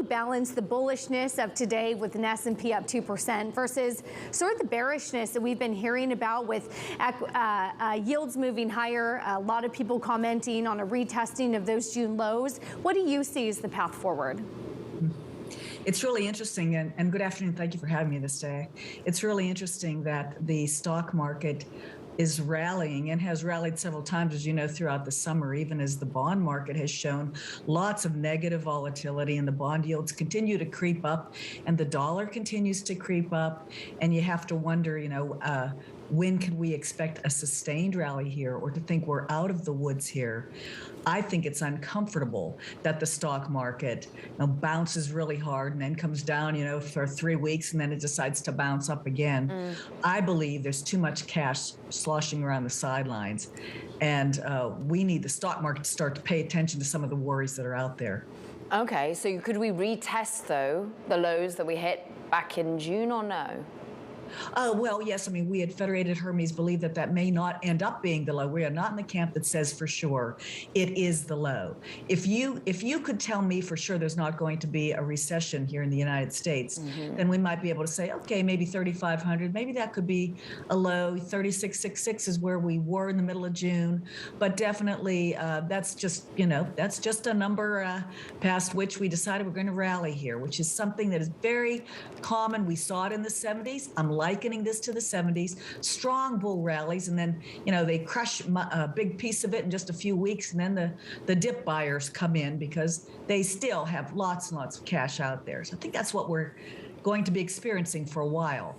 balance the bullishness of today with an S&P up 2% versus sort of the bearishness that we've been hearing about with yields moving higher, a lot of people commenting on a retesting of those June lows? What do you see as the path forward? It's really interesting, and good afternoon. Thank you for having me this day. It's really interesting that the stock market is rallying and has rallied several times, as you know, throughout the summer, even as the bond market has shown lots of negative volatility and the bond yields continue to creep up and the dollar continues to creep up. And you have to wonder, when can we expect a sustained rally here, or to think we're out of the woods here? I think it's uncomfortable that the stock market bounces really hard and then comes down, for 3 weeks, and then it decides to bounce up again. I believe there's too much cash sloshing around the sidelines, and we need the stock market to start to pay attention to some of the worries that are out there. Okay, so could we retest, though, the lows that we hit back in June, or no? Well, yes. I mean, we at Federated Hermes believe that may not end up being the low. We are not in the camp that says for sure it is the low. If you could tell me for sure there's not going to be a recession here in the United States, then we might be able to say, okay, maybe 3,500, maybe that could be a low. 3666 is where we were in the middle of June, but definitely that's just a number past which we decided we're going to rally here, which is something that is very common. We saw it in the 70s. I'm likening this to the 70s, strong bull rallies, and then, they crush a big piece of it in just a few weeks, and then the dip buyers come in because they still have lots and lots of cash out there. So I think that's what we're going to be experiencing for a while.